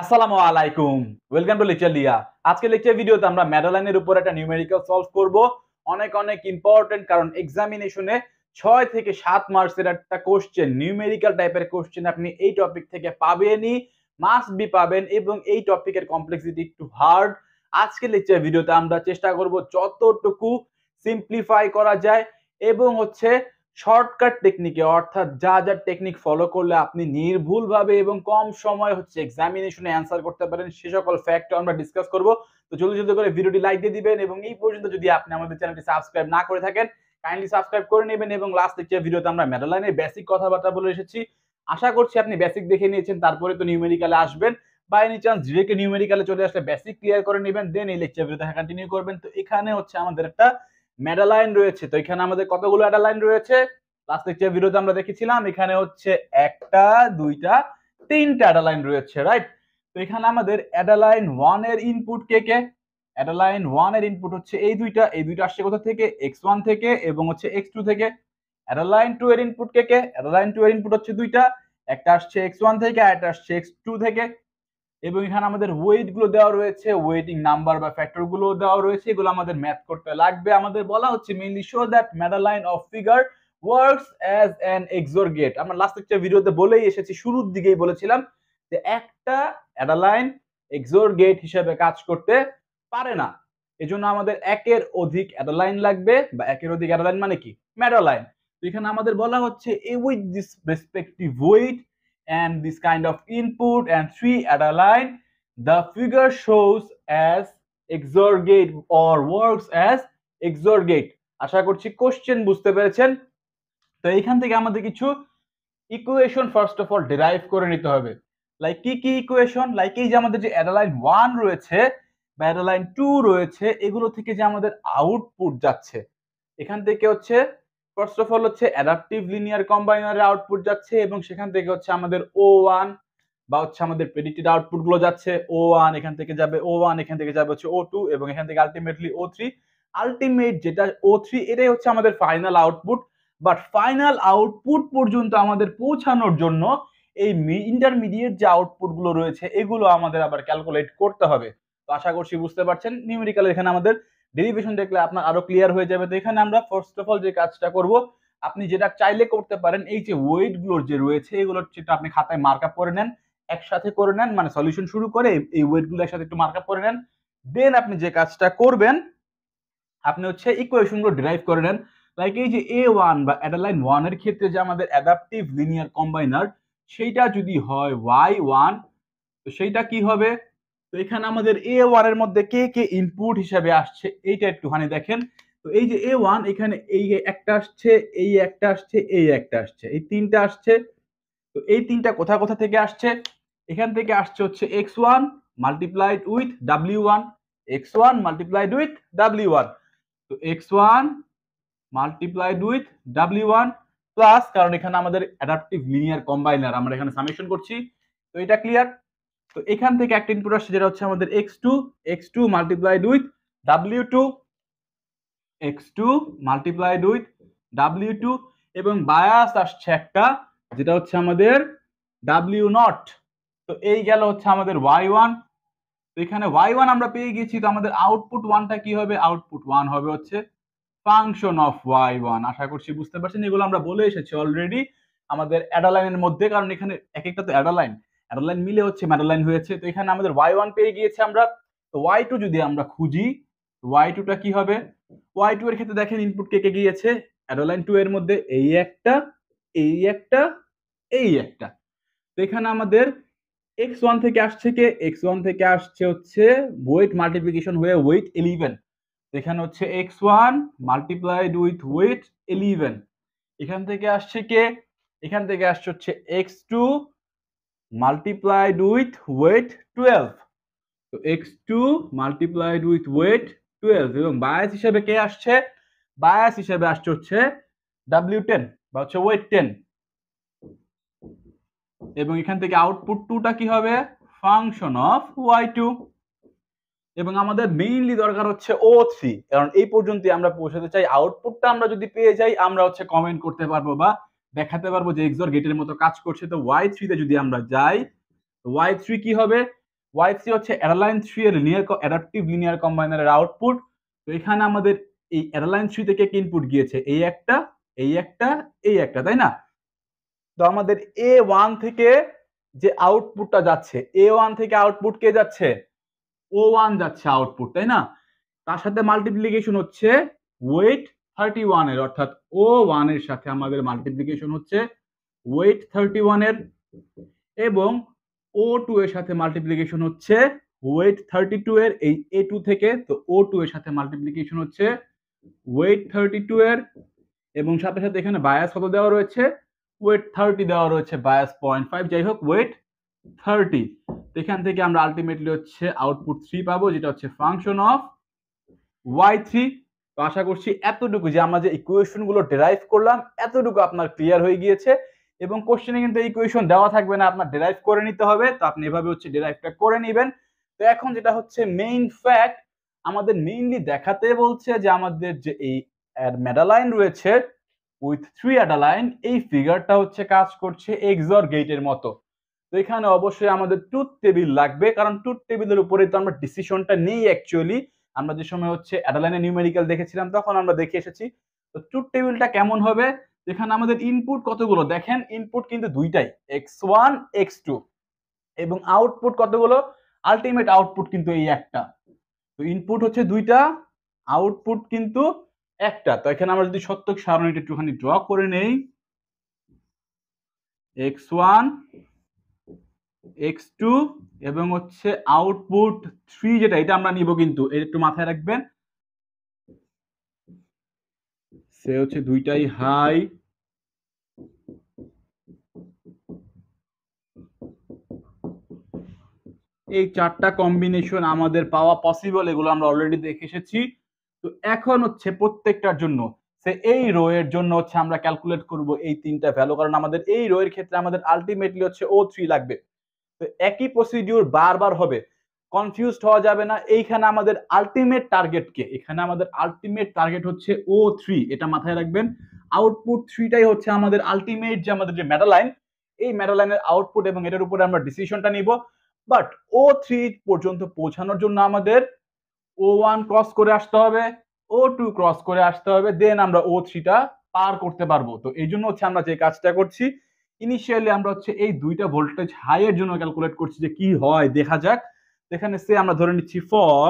আসসালামু আলাইকুম। Welcome to lecture লিয়া। আজকে লেকচার ভিডিওতে আমরা ম্যাডলাইনের উপর একটা নিউমেরিক্যাল সলভ করব। অনেক অনেক ইম্পর্টেন্ট, কারণ এক্সামিনেশনে 6 থেকে 7 মার্কসের একটা কোশ্চেন, নিউমেরিক্যাল টাইপের কোশ্চেন আপনি এই টপিক থেকে পাবেনই, মাস্ট বি পাবেন, এবং এই টপিকের কমপ্লেক্সিটি একটু হার্ড। আজকে লেকচার ভিডিওতে আমরা চেষ্টা করব যতটুকু সিম্পলিফাই করা যায় এবং শর্টকাট টেকনিকে, অর্থাৎ যা যা টেকনিক ফলো করলে আপনি নির্ভুলভাবে এবং কম সময় এক্সামিনেশনে অ্যান্সার করতে পারেন, সে সকল ফ্যাক্ট আমরা ডিসকাস করব। তো জলদি জলদি করে ভিডিওটি লাইক দিয়ে দিবেন, এবং এই পর্যন্ত যদি আপনি আমাদের চ্যানেলটি সাবস্ক্রাইব না করে থাকেন কাইন্ডলি সাবস্ক্রাইব করে নেবেন। এবং লাস্ট লেকচার ভিডিওতে আমরা ম্যাডলাইনের বেসিক কথাবার্তা বলে এসেছি। আশা করছি আপনি বেসিক দেখে নিয়েছেন, তারপরে তো নিউমেরিক্যালে আসবেন। বাই এনি চান্স ডিরেক্ট নিউমেরিক্যালে চলে আসলে বেসিক ক্লিয়ার করে নেবেন, দেন এই লেকচার ভিডিওতে কন্টিনিউ করবেন। তো এখানে আমাদের একটা মেডালাইন রয়েছে। তো এখানে আমাদের কতগুলো অ্যাডালাইন রয়েছে? লাস্ট লেকচার ভিডিওতে আমরা দেখেছিলাম এখানে একটা, দুইটা, তিনটা অ্যাডালাইন রয়েছে, রাইট? তো এখানে আমাদের অ্যাডালাইন 1 এর ইনপুট কে কে? অ্যাডালাইন 1 এর ইনপুট এই দুইটা আসছে কোথা থেকে? x1 থেকে এবং x2 থেকে। অ্যাডালাইন 2 এর ইনপুট কে কে? অ্যাডালাইন 2 এর ইনপুট দুইটা, একটা আসছে x1 থেকে আর একটা আসছে x2 থেকে। এবং এখানে আমাদের ওয়েট গুলো দেওয়া রয়েছে, ওয়েটিং নাম্বার বা ফ্যাক্টর গুলো দেওয়া রয়েছে, এগুলো আমাদের ম্যাথ করতে লাগবে। আমাদের বলা হচ্ছে mainly show that Madaline of figure works as an XOR gate. আমরা লাস্ট লেকচার ভিডিওতে বলেই এসেছি, শুরুর দিকেই বলেছিলাম যে একটা অ্যাডালাইন এক্সর গেট হিসেবে কাজ করতে পারে না। এজন্য আমাদের একের অধিক অ্যাডালাইন লাগবে, বা একের অধিক অ্যাডালাইন মানে কি? মেডালাইন। তো এখানে আমাদের বলা হচ্ছে with this respective weight and this kind of input and 3 adeline, the figure shows as exorgate or works as exorgate. আশা করছি কোশ্চেন বুঝতে পেরেছেন। তো এইখান থেকে আমাদের কিছু equation first of all derive করে নিতে হবে। লাইক কি কি ইকুয়েশন? লাইক এই যে আমাদের যে অ্যাডালাইন 1 রয়েছে বা অ্যাডালাইন 2 রয়েছে, এগুলো থেকে যে আমাদের আউটপুট যাচ্ছে, এখান থেকে first of all adaptive linear কম্বাইনারের আউটপুট যাচ্ছে, এবং সেখান থেকে আমাদের O1 বা আমাদের প্রেডিক্টেড আউটপুট গুলো যাচ্ছে। O1 এখান থেকে যাবে O1, এখান থেকে যাবে O2, এবং এখান থেকে আলটিমেটলি O3। আলটিমেট যেটা O3, এটাই আমাদের final output. But final output পর্যন্ত আমাদের পৌঁছানোর জন্য এই ইন্টারমিডিয়েট যে আউটপুট গুলো রয়েছে, এগুলো আমাদের আবার ক্যালকুলেট করতে হবে। তো আশা করছি বুঝতে পারছেন। নিউমেরিক্যাল এখানে আমাদের ডেরিভেশন দেখলে আপনার আরো ক্লিয়ার হয়ে যাবে। তো এখানে আমরা ফার্স্ট অফ অল যে কাজটা করব, আপনি যেটা চাইলে করতে পারেন, এই যে ওয়েট গুলোর যে রয়েছে, এগুলোর যেটা আপনি খাতায় মার্কআপ করে নেন, একসাথে করে নেন, মানে সলিউশন শুরু করে এই ওয়েট গুলো একসাথে একটু মার্কআপ করে নেন। দেন আপনি যে কাজটা করবেন, আপনি ইকুয়েশন গুলো ডিরাইভ করে নেন। লাইক এই যে A1 বা অ্যাডালাইন 1 এর ক্ষেত্রে যে আমাদের অ্যাডাপটিভ লিনিয়ার কম্বাইনার, সেইটা যদি হয় y1, তো সেইটা কি হবে? তো এখানে আমাদের A1 এর মধ্যে কে কে ইনপুট হিসেবে আসছে এইটা একটুখানি দেখেন। তো এই যে A1, এখানে এই একটা আসছে, এই একটা আসছে, এই একটা আসছে, এই তিনটা আসছে। তো এই তিনটা কোথা কোথা থেকে আসছে? এখান থেকে আসছে x1 multiplied with w1, x1 multiplied with w1। তো x1 multiplied with w1 plus, কারণ এখানে আমাদের অ্যাডাপটিভ লিনিয়ার কম্বাইনার, আমরা এখানে সামেশন করছি। তো এটা ক্লিয়ার। তো এখান থেকে একটা ইনপুট আসছে যেটা আমাদের x2 multiplied with w2, x2 multiplied with w2, এবং বায়াস আসছে একটা, যেটা আমাদের w0। তো এই গেল আমাদের y1। তো এখানে y1 আমরা পেয়ে গেছি। তো আমাদের আউটপুট 1টা কি হবে? আউটপুট 1 হবে ফাংশন অফ y1। আশা করছি বুঝতে পারছেন। এগুলো আমরা বলে এসেছি অলরেডি আমাদের অ্যাডালাইনের মধ্যে, কারণ এখানে এক একটা তো অ্যাডালাইন মিলে ম্যাডালাইন হয়েছে। তো এখানে আমাদের y1 পেয়ে গিয়েছে আমরা। তো y2 যদি আমরা খুঁজি, y2 টা কি হবে? y2 এর ক্ষেত্রে দেখেন ইনপুট কে কে গিয়েছে অ্যাডালাইন 2 এর মধ্যে, এই একটা, এই একটা, এই একটা। তো এখানে আমাদের x1 থেকে আসছে কে? x1 থেকে আসছে ওয়েট মাল্টিপ্লিকেশন হয়ে ওয়েট 11। এখানে x1 মাল্টিপ্লাইড উইথ ওয়েট 11। এখান থেকে আসছে কে? এখান থেকে আসছে x2 মাল্টিপ্লাইড উইথ ওয়েট 12। তো x2 মাল্টিপ্লাইড উইথ ওয়েট 12, এবং বায়াস হিসেবে কে আসছে? বায়াস হিসেবে আসছে w10 বা ওয়েট 10। এবং এখান থেকে আউটপুট 2টা কি হবে? Function of y2। এবং আমাদের মেইনলি দরকার O3, কারণ এই পর্যন্তই আমরা পৌঁছাতে চাই। আউটপুটটা আমরা যদি পেয়ে যাই, আমরা কমেন্ট করতে পারবো বা দেখাতে পারবো যে এক্সর গেটের মতো কাজ করছে। তো y3 তে যদি আমরা যাই, তো y3 কি হবে? Y3 হচ্ছে অ্যাডালাইন 3 এর অ্যাডাপটিভ লিনিয়ার কম্বাইনারের আউটপুট। তো এখানে আমাদের এই অ্যাডালাইন 3 থেকে কি ইনপুট গিয়েছে, এই একটা, এই একটা, এই একটা, তাই না? তো আমাদের A1 থেকে যে আউটপুটটা যাচ্ছে, A1 থেকে আউটপুট কে যাচ্ছে, O1 যাচ্ছে আউটপুট, তাই না? তার সাথে মাল্টিপ্লিকেশন হচ্ছে ওয়েট 31 এর, অর্থাৎ O1 এর সাথে আমাদের মাল্টিপ্লিকেশন হচ্ছে ওয়েট 31 এর, এবং O2 এর সাথে মাল্টিপ্লিকেশন হচ্ছে ওয়েট 32 এর এই A2 থেকে। তো O2 এর সাথে মাল্টিপ্লিকেশন হচ্ছে ওয়েট 32 এর, এবং সাথে সাথে এখানে বায়াস কত দেওয়া রয়েছে, ওয়েট 30 দেওয়া রয়েছে, বায়াস 0.5, যাই হোক ওয়েট 30। এখান থেকে আমরা আলটিমেটলি হচ্ছে আউটপুট 3 পাবো, যেটা হচ্ছে ফাংশন অফ Y3। তো আশা করছি এতটুকু যে আমরা যে ইকুয়েশন গুলো ডেরাইভ করলাম এতটুকু আপনার ক্লিয়ার হয়ে গিয়েছে, এবং কোশ্চেনে কিন্তু ইকুয়েশন দেওয়া থাকবে না, আপনার ডেরাইভ করে নিতে হবে। তো আপনি এভাবে হচ্ছে ডেরাইভটা করে নেবেন। তো এখন যেটা হচ্ছে মেইন ফ্যাক্ট, আমাদের মেইনলি দেখাতে বলছে যে আমাদের যে এই মেডালাইন রয়েছে উইথ 3 অ্যাডালাইন, এই ফিগারটা হচ্ছে কাজ করছে এক্সর গেটের মতো। তো এখানে অবশ্যই আমাদের ট্রুথ টেবিল লাগবে, কারণ ট্রুথ টেবিলের উপরে তো আমরা ডিসিশনটা নেই অ্যাকচুয়ালি। আমরা যে সময় হচ্ছে অ্যাডালাইনে নিউমেরিক্যাল দেখেছিলাম তখন আমরা দেখে এসেছি। তো ট্রুথ টেবিলটা কেমন হবে, এখানে আমাদের ইনপুট কতগুলো দেখেন, ইনপুট কিন্তু দুইটাই, x1 x2, এবং আউটপুট কতগুলো, আলটিমেট আউটপুট কিন্তু এই একটা। তো ইনপুট হচ্ছে দুইটা, আউটপুট কিন্তু একটা। তো এখানে আমরা যদি সত্যক সারণীটা একটুখানি ড্র করে নেই, x1 x2 এবং হচ্ছে আউটপুট 3, যেটা এটা আমরা নিব, কিন্তু এটা একটু মাথায় রাখবেন, সে হচ্ছে দুইটাই হাই। এই চারটা কম্বিনেশন আমাদের পাওয়া পসিবল, এগুলো আমরা অলরেডি দেখে এসেছি। তো এখন হচ্ছে প্রত্যেকটার জন্য সে এই রো এর জন্য হচ্ছে আমরা ক্যালকুলেট করব এই তিনটা ভ্যালু, কারণ আমাদের এই রো এর ক্ষেত্রে আমাদের আলটিমেটলি হচ্ছে O3 লাগবে। তো একই প্রসিডিউর বারবার হবে, কনফিউজড হওয়া যাবে না। এইখানে আমাদের আলটিমেট টার্গেট কে, এখানে আমাদের আলটিমেট টার্গেট হচ্ছে O3, এটা মাথায় রাখবেন। আউটপুট 3টাই হচ্ছে আমাদের আলটিমেট যে আমাদের যে মেটালাইন, এই মেটালাইনের আউটপুট, এবং এটার উপরে আমরা ডিসিশনটা নিব। বাট O3 পর্যন্ত পৌঁছানোর জন্য আমাদের O1 ক্রস করে আসতে হবে, O2 ক্রস করে আসতে হবে, দেন আমরা O3টা পার করতে পারবো। তো এই জন্য হচ্ছে আমরা যে কাজটা করছি, ইনিশিয়ালি আমরা হচ্ছে এই দুইটা ভোল্টেজ হাই এর জন্য ক্যালকুলেট করছি যে কি হয় দেখা যাক। এখানে সে আমরা ধরে নিচ্ছি ফর